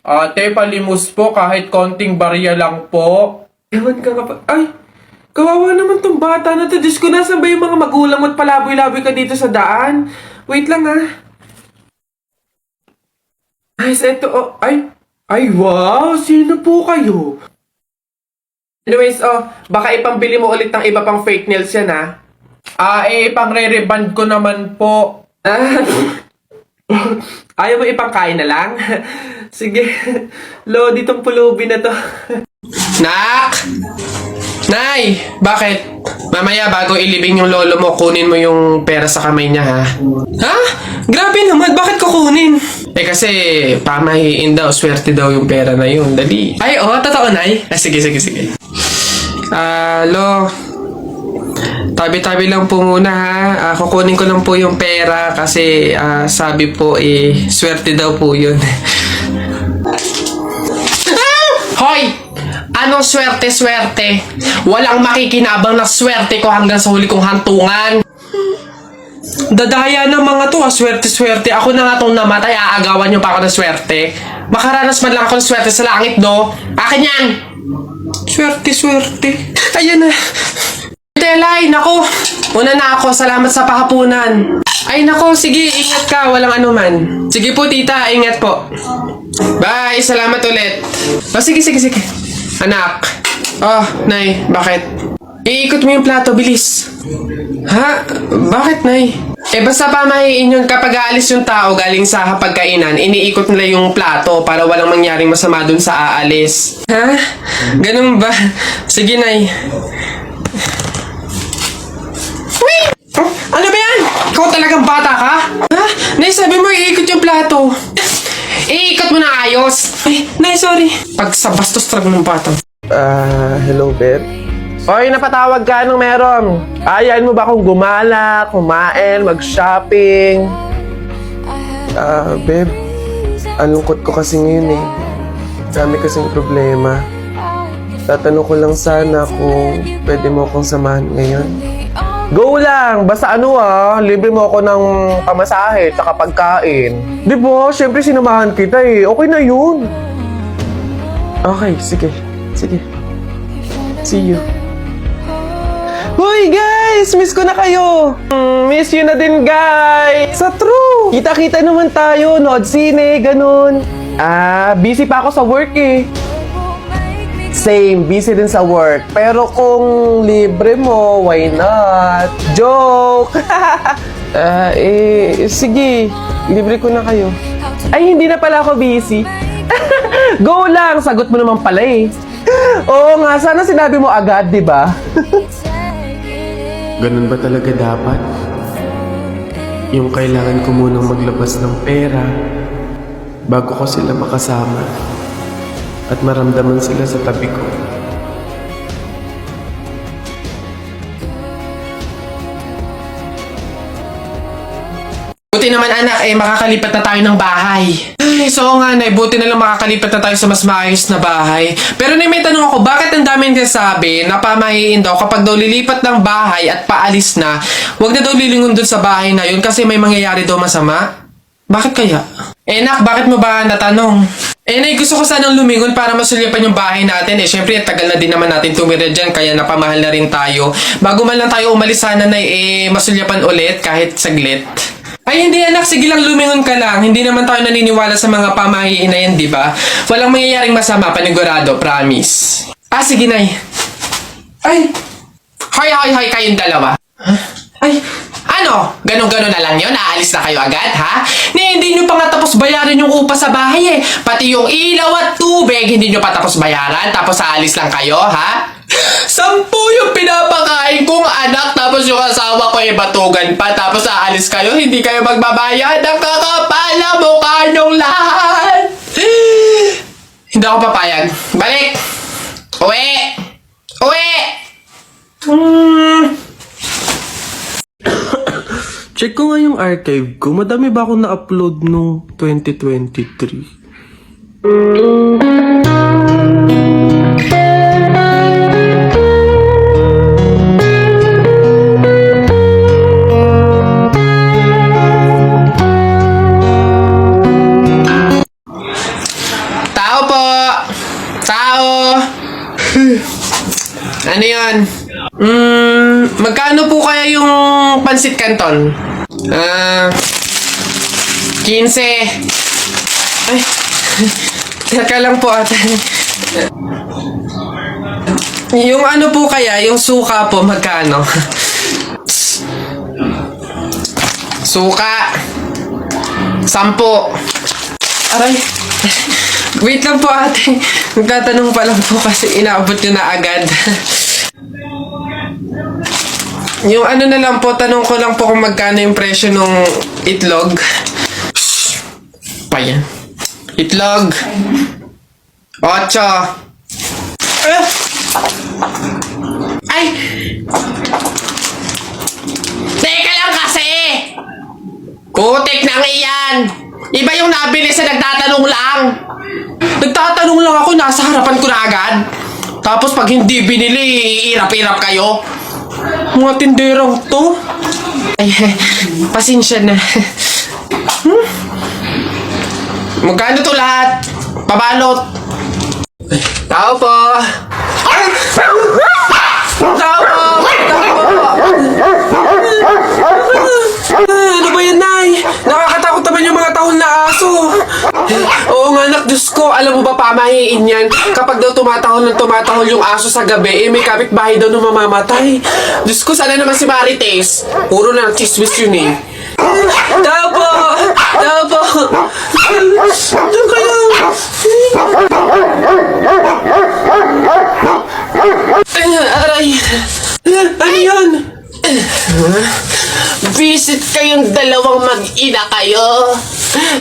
Ate, palimos po kahit konting barya lang po. Ewan ka nga pa. Ay, kawawa naman tong bata na to. Diyos ko, nasan ba yung mga magulang mo at palaboy-laboy ka dito sa daan? Wait lang Ay, eto, ay, wow, sino po kayo? Anyways, baka ipambili mo ulit ng iba pang fake nails yan, pang re-reband ko naman po. Ayaw mo ipangkain na lang? Sige, Lodi tong pulubi na to. Nak! Nay! Bakit? Mamaya bago ilibing yung lolo mo, kunin mo yung pera sa kamay niya, ha? Ha? Grabe naman, bakit kukunin? Kasi pamahiin daw, swerte daw yung pera na yun. Dali. Ay, totoo, Nay? Sige. Lo, tabi-tabi lang po muna, ha? Kukunin ko lang po yung pera kasi sabi po, swerte daw po yun. Hoy! Anong swerte-swerte? Walang makikinabang na swerte ko hanggang sa huli kong hantungan. Dadaya ng mga to, swerte-swerte. Ako na nga tong namatay, aagawan nyo pa ako ng swerte. Makaranas man lang ako ng swerte sa langit, no? Akin yan! Swerte-swerte. Ayan na. Telay, nako. Una na ako, salamat sa pakapunan. Ay, nako, sige, ingat ka, walang anuman. Sige po, tita, ingat po. Bye, salamat ulit. Sige. Anak. Nay, bakit? Iikot mo yung plato, bilis. Ha? Bakit, Nay? Basta pamahiin yun kapag aalis yung tao galing sa hapagkainan, iniikot nila yung plato para walang mangyaring masama dun sa aalis. Ha? Ganun ba? Sige, Nay. Wait! Ano ba yan? Ikaw talagang bata ka? Ha? Nay, sabi mo iikot yung plato. Iikot mo na ayos. Ay, Nay, sorry. Pag sa bastos talaga ng bata. Hello, babe. Hoy, napatawag ka, anong meron? Ayain mo ba akong gumala, kumain, mag-shopping? Babe, alungkot ko kasi ngayon eh. Dami kasing problema. Tatanong ko lang sana kung pwede mo akong samahan ngayon. Go lang! Basta libre mo ako ng pamasahe at pagkain. Di ba? Siyempre sinamahan kita eh. Okay na yun. Okay, sige. See you. Hoy guys! Miss ko na kayo! Miss you na din guys! Sa true! Kita-kita naman tayo, nood sine, ganun. Busy pa ako sa work eh. Same, busy din sa work. Pero kung libre mo, why not? Joke! Sige, libre ko na kayo. Ay, hindi na pala ako busy. Go lang, sagot mo naman pala eh. Oo nga, sana sinabi mo agad, di ba? Ganun ba talaga dapat? Yung kailangan ko munang maglabas ng pera bago ko sila makasama at maramdaman sila sa tabi ko. Buti naman anak, makakalipat na tayo ng bahay. Ay, so nga Nay, buti na lang makakalipat na tayo sa mas maayos na bahay. Pero may tanong ako, bakit ang daming nasabi na pamahiin daw kapag daw lilipat ng bahay at paalis na, huwag na daw lilingon dun sa bahay na yun kasi may mangyayari daw masama? Bakit kaya? Nak, bakit mo ba natanong? Nay, gusto ko sanang lumingon para masulyapan yung bahay natin. Syempre, tagal na din naman natin tumira dyan, kaya napamahal na rin tayo. Bago man lang tayo umalis sana, Nay, masulyapan ulit kahit saglit. Ay, hindi anak. Sige lang, lumingon ka lang. Hindi naman tayo naniniwala sa mga pamahiin na yan, di ba? Walang mangyayaring masama, panigurado, promise. Sige, Nay. Ay! Hoy, kayong dalawa. Huh? Ay, ano? Ganon-ganon na lang yun? Aalis na kayo agad, ha? Hindi nyo pa nga tapos bayaran yung upa sa bahay eh. Pati yung ilaw at tubig, hindi nyo pa tapos bayaran. Tapos aalis lang kayo, ha? 10 yung pinapakain kong anak, tapos yung asawa ko batugan pa, tapos aalis kayo, hindi kayo magbabayad. Ang kakapal na mukha nyong lahat. Hindi ako papayag. Balik! Uwi! Check ko nga yung archive ko. Madami ba akong na-upload nung 2023? Tao po! Tao! Ano yun? Magkano po kaya yung pansit canton? 15. Ay, teka lang po ate. Yung ano po kaya, yung suka po, magkano? Suka. 10. Aray. Wait lang po ate. Nagtatanong pa lang po kasi inaabot nyo na agad. Yung ano na lang po, tanong ko lang po kung magkano yung presyo ng itlog. Pa yan. Itlog. 8. Ay! Teka lang kasi! Kutik nang iyan! Iba yung nabili sa nagtatanong lang! Nagtatanong lang ako, nasa harapan ko na agad. Tapos pag hindi binili, irap-irap kayo. Mga tinderang to. Ay, pasensya na. Magkano to lahat? Pabalot. Tao po. Tao po. Ano ba yan, Nay? Nakakatakot naman yung mga tahol na aso. Oo nga, anak, Diyos ko. Alam mo ba, pamahiin yan. Kapag daw tumatahol yung aso sa gabi, may kapitbahay daw na mamamatay. Diyos ko, sana naman si Marites. Puro na chismis yun eh. Tao po! Tao po! Diyan kayo! Aray! Ano yun? Visit kayong dalawang mag-ina kayo.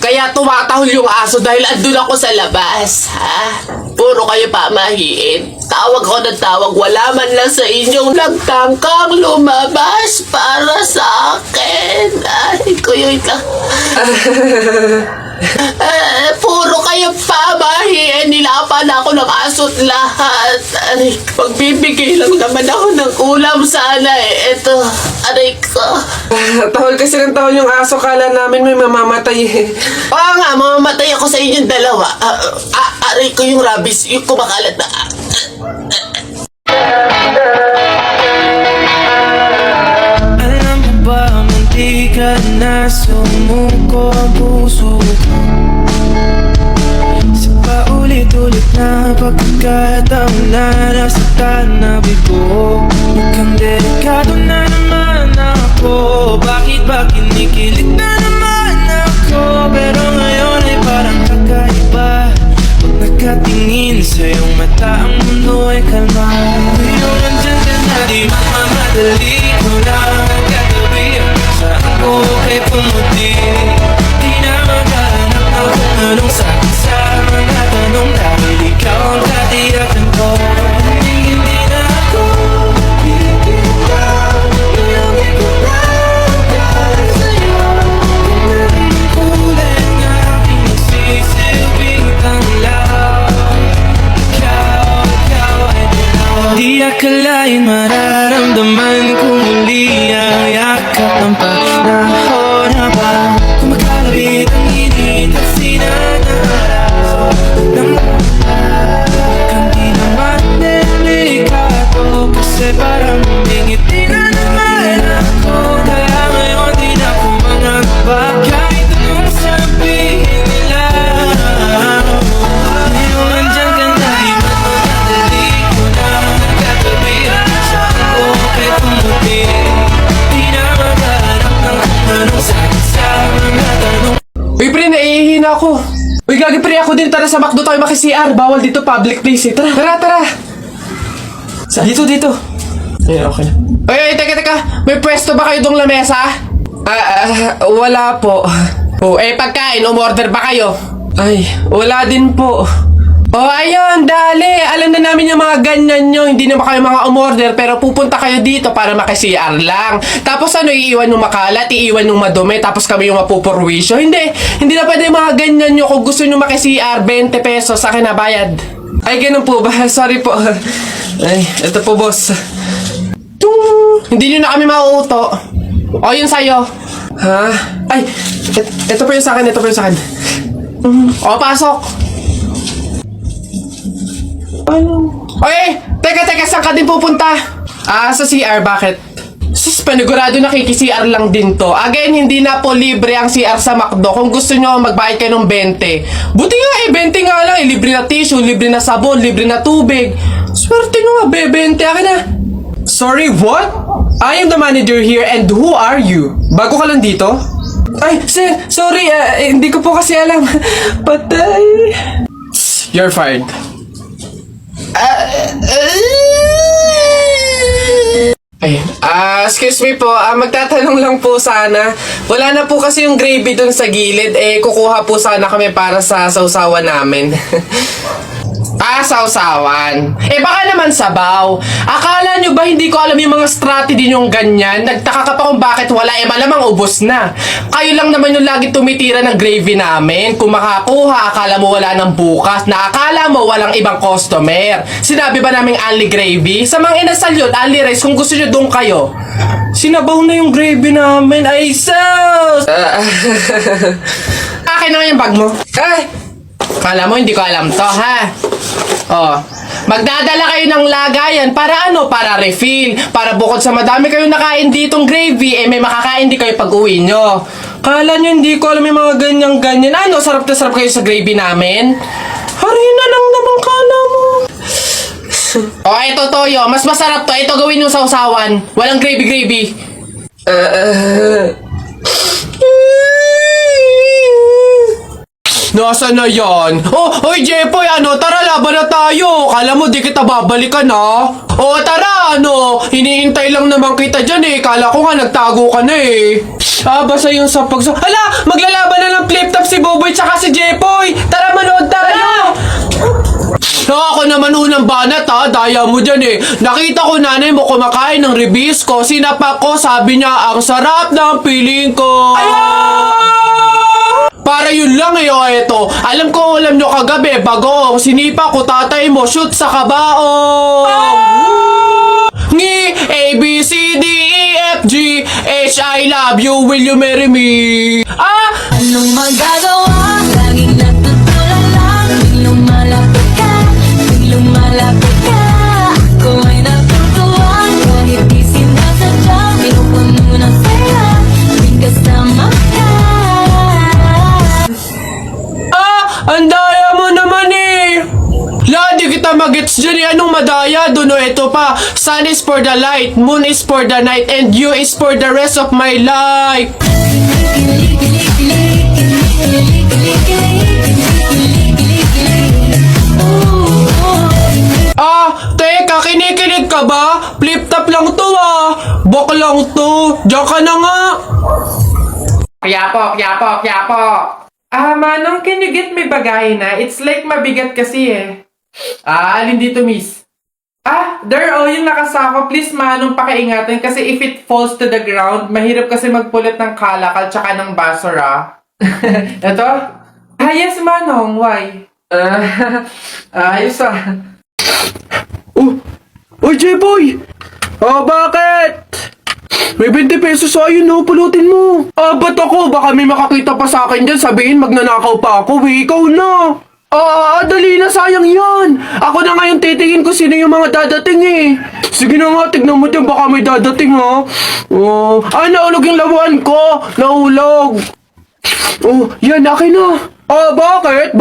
Kaya tumatahol yung aso dahil andun ako sa labas, ha? Puro kayo pamahiin. Tawag ko ng tawag, wala man lang sa inyong nagtangkang lumabas para sa akin. Ay, kuya ka. Puro kayo pamahiin. Nilapan ako ng aso't lahat. Aray, magbibigay lang naman ako ng ulam sana eh. Ito, aray ko. Tahol kasi ng tahol yung aso. Kala namin may mamamatay eh. Oo nga, mamamatay ako sa inyong dalawa. Aray ko yung rabies, yung kumakalat na. Alam mo ba, munti ka na sumuko ang puso ko. Sa paulit-ulit na pagkakataon na nasaktan na bigo. Mukhang delikado na naman ako. Bakit ba kinikilig na naman ako? Pero ngayon ay parang kakaiba. Pag nakatingin sa iyong mata, ang mundo ay kalma. Ngayon nandyan ka na, di magmamadali ko lang ang katabi. Saan ko kay pumuti? Di na maghanap na kung anong sabi sa mga tanong. Dahil ikaw ang katiyakan ko. Hindi na ako bibitaw. Iyong ikulang dahil sa'yo. Kung meron ang kulay ng aking nagsisilbing tanglaw. Ikaw ay dilaw. Di akalain mararamdaman kung muli ang yakap ng panahon habang kumakalapit ang init at sinanaraw ng kang di naman delikado. Kasi parang humingiti na naman ako. Kaya ngayon di na ako mangamba kahit anong sabihin nila. Ngayon nandyan ka na, di magmamadali ko na katabi. Saan ko kay pumuti? Di na maghanap ng kung anong sagot sa mga tanong. Uy, pre, naiihina ako. Uy, gagi pre, ako din. Tara sa McDo tayo maki-CR. Bawal dito, public place eh. Tara. Dito. Ay, okay na. Uy, teka. May pwesto ba kayo dong lamesa? Wala po. Oh, pagkain, umorder ba kayo? Ay, wala din po. Oh, ayun, dali. Alam na namin yung mga ganyan nyo. Hindi naman kayo mga umorder, pero pupunta kayo dito para maki-CR lang. Tapos ano, iiwan yung makalat, iiwan yung madumi, tapos kami yung mapupurwisyo. Hindi na pwede yung mga ganyan nyo. Kung gusto nyo maki-CR, 20 pesos, sa akin na bayad. Ay, ganun po ba? Sorry po. Ay, ito po, boss. Hindi nyo na kami mauuto. O, yun sa'yo. Ha? Ay, ito po yung sa akin, O, pasok. Oy, teka, saan ka din pupunta? Sa CR, bakit? Sus, panigurado nakiki-CR lang din to. Again, hindi na po libre ang CR sa McDo. Kung gusto nyo, magbayad kayo ng 20. Buti nga 20 nga lang. Libre na tissue, libre na sabon, libre na tubig. Swerte nyo nga, 20. Akin na. Sorry, what? I am the manager here and who are you? Bago ka lang dito? Ay, sir, sorry, hindi ko po kasi alam. Patay. You're fired. Excuse me po, magtatanong lang po sana. Wala na po kasi yung gravy dun sa gilid, kukuha po sana kami para sa sausawan namin. Sausawan. Baka naman sabaw. Akala nyo ba hindi ko alam yung mga strategy nyong ganyan? Nagtaka ka pa kung bakit wala, malamang ubos na. Kayo lang naman yung lagi tumitira ng gravy namin. Kung makakuha, akala mo wala ng bukas, na akala mo walang ibang customer. Sinabi ba naming only gravy? Sa mga inasal yun, only rice, kung gusto nyo doon kayo. Sinabaw na yung gravy namin. Ay, sus! Akin naman yung bag mo. Kala mo hindi ko alam to, ha? Magdadala kayo ng lagayan para ano? Para refill. Para bukod sa madami kayong nakain ditong gravy, may makakain din kayo pag uwi nyo. Kala nyo hindi ko alam yung mga ganyan-ganyan. Ano? Sarap na sarap kayo sa gravy namin? Harina lang naman kala mo. Ito toyo. Mas masarap to. Ito gawin nyo sa usawan. Walang gravy-gravy. Nasaan na yan? Hoy Jepoy, tara laban na tayo. Kala mo di kita babalikan, ha? Tara, hinihintay lang naman kita dyan, Kala ko nga nagtago ka na, basta yung sa Hala, maglalaban na ng flip-top si Boboy tsaka si Jepoy. Tara, manood tayo. Ako naman unang banat, ha? Daya mo dyan, Nakita ko nanay mo kumakain ng ribisco. Sinapak ko, sabi niya, ang sarap ng piling ko. Para yun lang, eto. Alam nyo kagabi, bago sinipa ko tatay mo, shoot sa kabaong. Ngi, A, B, C, D, E, F, G, H, I love you, will you marry me? Anong magagawa? Laging natutulala. Tuwing lumalapit ka, tuwing lumalapit ka, ako ay natutuwa. Kahit di sinasadya, pinupuno ng saya, tuwing kasama ka. Ang daya mo naman, Ladi kita magets dyan, Anong madaya doon, Ito pa. Sun is for the light, moon is for the night, and you is for the rest of my life. Teka, kinikilig ka ba? Flip-top lang to, Bok lang to. Diyan ka na nga. Kyapo. Manong, can you get me bagay na? It's like mabigat kasi, alin dito, miss? There, yung nakasako. Please, Manong, pakiingatan kasi if it falls to the ground, mahirap kasi magpulot ng kalakal tsaka ng basura. Ito? Yes, Manong. Why? Ayos, Uy, J-Boy! Bakit? May 20 pesos sa'yo, pulutin mo. Ba't ako? Baka may makakita pa sa akin dyan, sabihin magnanakaw pa ako, ikaw na. Dali na, sayang yan. Ako na ngayon titingin ko sino yung mga dadating, Sige na nga, tignan mo dyan, baka may dadating, ha. Naulog yung labuan ko. Naulog. Yan, akin na. Bakit?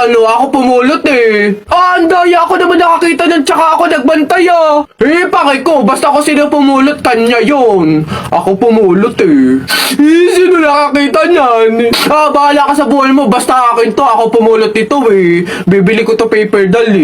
Ako pumulot, ang daya ako naman nakakita nun tsaka ako nagbantay, Pakay ko, basta ako sino pumulot, kanya yun. Ako pumulot, Sino nakakita niyan? Bahala ka sa buhay mo, basta akin to, ako pumulot ito, Bibili ko to paper doll,